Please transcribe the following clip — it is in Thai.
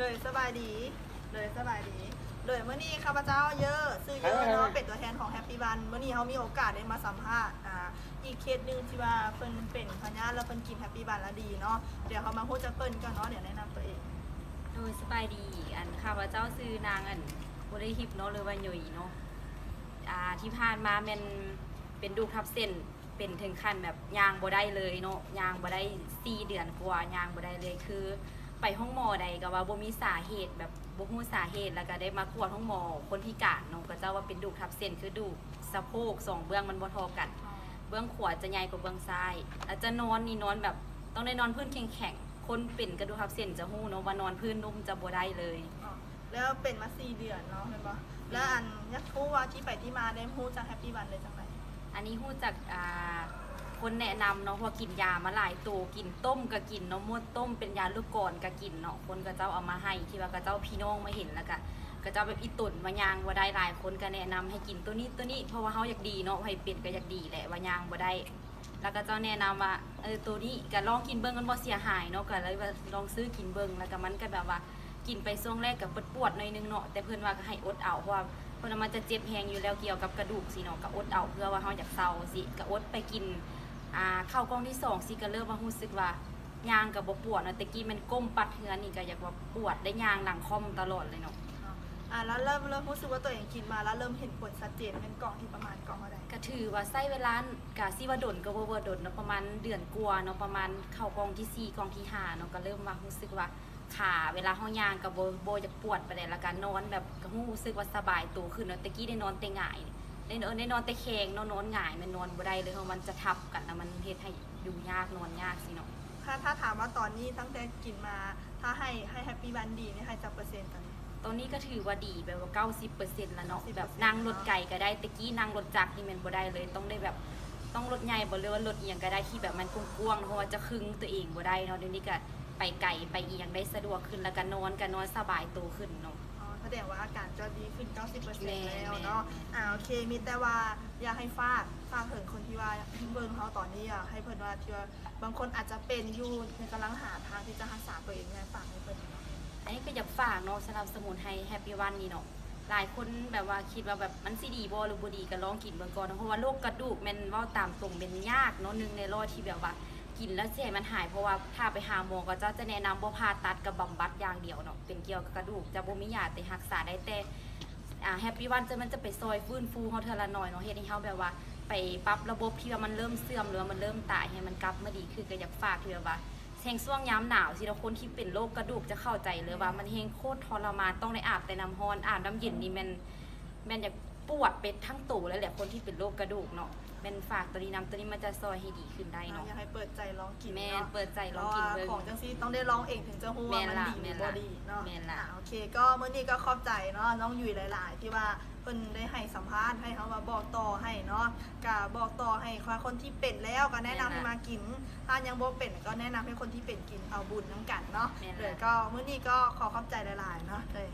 เลยสบายดีเลยสบายดีเลยเมื่อนี้ข้าพเจ้าเยอะซื้อเยอะเนาะเป็นตัวแทนของแฮปปี้บันเมื่อนี้เขามีโอกาสได้มาสัมภาษณ์อีกเคสหนึ่งที่ว่าเพิ่นเป็นพญาแล้วเพิ่นกินแฮปปี้บันแล้วดีเนาะเดี๋ยวเขามาพูดจะเปิ้นกันเนาะเดี๋ยวแนะนำตัวเอง โดยสบายดีข้าพเจ้าซื้อนางบ่ได้ฮิปเนาะหรือว่าหยุ่ยเนาะที่ผ่านมามันเป็นดูกทับเส้นเป็นถึงขั้นแบบยางบ่ได้เลยเนาะยางบ่ได้4 เดือนกว่ายางบ่ได้เลยคือไปห้องหมอใดก็ว่าบ่มีสาเหตุแบบบ่ฮู้สาเหตุแล้วก็ได้มากวดห้องหมอคนพิการเนาะก็เจ้าว่าเป็นดูกทับเส้นคือดูกสะโพก2เบื้องมันบ่เท่ากันเบื้องขวาจะใหญ่กว่าเบื้องซ้ายแล้วจะนอนนี่นอนแบบต้องได้นอนพื้นแข็งๆคนเป็นกระดูกทับเส้นจะฮู้เนาะว่านอนพื้นนุ่มจะบ่ได้เลยแล้วเป็นมา4 เดือนเนาะเห็นปะแล้วยักษ์รู้ว่าที่ไปที่มาได้ฮู้จากแฮปปี้บันเลยจังไรอันนี้ฮู้จากคนแนะนำเนาะเพราะกินยามาหลายตัวกินต้มก็กินเนาะมดต้มเป็นยาลูกกรก็กินเนาะคนก็เจ้าเอามาให้ที่ว่าก็เจ้าพี่น้องมาเห็นแล้วก็เจ้าแบบอีตุ่นมายางบ่ได้หลายคนก็แนะนำให้กินตัวนี้เพราะว่าเฮาอยากดีเนาะให้เป็ดก็อยากดีแหละว่ายางบ่ได้แล้วก็เจ้าแนะนำว่าตัวนี้ก็ลองกินเบิ่งมันบ่เสียหายเนาะก็เลยว่าลองซื้อกินเบิ่งแล้วก็มันก็แบบว่ากินไปช่วงแรกก็ปวดๆหน่อยนึงเนาะแต่เพิ่นว่าก็ให้อดเอาเพราะว่าเพิ่นมันจะเจ็บแฮงอยู่แล้วเกี่ยวกับกระดูกสิเนาะก็อดเอาเพื่อว่าเฮาอยากเซาสิก็อดไปกินเข้ากล้องที่2สิก็เริ่มว่ารู้สึกว่ายางก็บ่ปวดเนาะแต่กี้มันก้มปัดเฮือนนี่ก็อยากว่าปวดได้ยางหลังค่อมตลอดเลยเนาะแล้วเริ่มรู้สึกว่าตัวเองกินมาแล้วเริ่มเห็นผลชัดเจนเป็นกล่องที่ประมาณกล่องเท่าไหร่ก็ถือว่าใช้เวลากะสิว่าดนก็บ่ดนเนาะประมาณเดือนกว่าเนาะประมาณเข้ากล้องที่4กล้องที่5เนาะก็เริ่มว่ารู้สึกว่าขาเวลาเฮาย่างก็บ่จะปวดปานใดแล้วก็นอนแบบก็รู้สึกว่าสบายตัวขึ้นเนาะแต่กี้ได้นอนแต่ง่ายได้นอนแต่แข็งนอนง่ายมันนอนบ่ได้เลยเพราะมันจะทับกันแล้วมันเฮ็ดให้อยู่ยากนอนยากสิเนาะถ้าถามว่าตอนนี้ตั้งแต่กินมาถ้าให้แฮปปี้บันดีนี่ให้จักเปอร์เซ็นต์ตอนนี้ก็ถือว่าดีแบบว่า90%แล้วเนาะแบบนั่งรถไก่ก็ได้ตะกี้นั่งรถจักรนี่มันบ่ได้เลยต้องได้แบบต้องรถใหญ่บ่เลยว่ารถเอียงก็ได้ที่แบบมันกว้างๆเพราะว่าจะคึงตัวเองบ่ได้เนาะเดี๋ยวนี้ก็ไปไก่ไปเอียงได้สะดวกขึ้นแล้วก็นอนสบายตัวขึ้นเนาะแสดงว่าอาการจะดีขึ้น 90% แล้วเนาะโอเคมีแต่ว่าอยากให้ฝากถึงคนที่ว่าเบิ่งเขาตอนนี้ให้เพิ่นว่าที่ว่าบางคนอาจจะเป็นอยู่กำลังหาทางที่จะรักษาตัวเองฝากให้เพิ่นอันนี้ก็อยากฝากเนาะสำหรับสมุนไพรแฮปปี้วันนี่เนาะหลายคนแบบว่าคิดว่าแบบมันสิดีบ่หรือบ่ดีก็ลองกินเบิ่งก่อนเพราะว่าโรคกระดูกมันเว้าตามตรงเป็นยากเนาะ1ใน100ที่แบบว่ากินแล้วสิให้มันหายเพราะว่าถ้าไปหาหมอก็จะแนะนำบ่ผ่าตัดกับบำบัดอย่างเดียวเนาะเป็นเกี่ยวกับกระดูกจะบ่มียาแต่รักษาได้แต่แฮปปี้วันมันจะไปซอยฟื้นฟูเฮาเทื่อละน้อยเนาะเฮ็ดให้เฮาแบบว่าไปปรับระบบที่ว่ามันเริ่มเสื่อมหรือว่ามันเริ่มตายให้มันกลับมาดีคือก็อยากฝากที่แบบว่าแห่งช่วงย้ำหนาวสิเราคนที่เป็นโรคกระดูกจะเข้าใจเลยว่ามันเฮงโคตรทรมานต้องได้อาบแต่น้ำร้อนอาบน้ำเย็นนี่มันอยากปวดเป็นทั้งตัวแล้วแหละคนที่เป็นโรคกระดูกเนาะเป็นฝากตัวนี้ตัวนี้มันจะซอยให้ดีขึ้นได้เนาะอยากให้เปิดใจลองกินแม่เปิดใจลองกินเบิ่งของจังซี่ต้องได้ลองเองถึงจะรู้ว่ามันดีหรือบ่ดีเนาะโอเคก็มื้อนี้ก็ขอบใจเนาะน้องยุ้ยหลายๆที่ว่าเพิ่นได้ให้สัมภาษณ์ให้เขามาบอกต่อให้เนาะก็บอกต่อให้คนที่เป็นแล้วก็แนะนำให้มากินถ้ายังบ่เป็นก็แนะนำให้คนที่เป็นกินเอาบุญน้ำกันเนาะเลยก็มื้อนี้ก็ขอขอบใจหลายๆเนาะเลย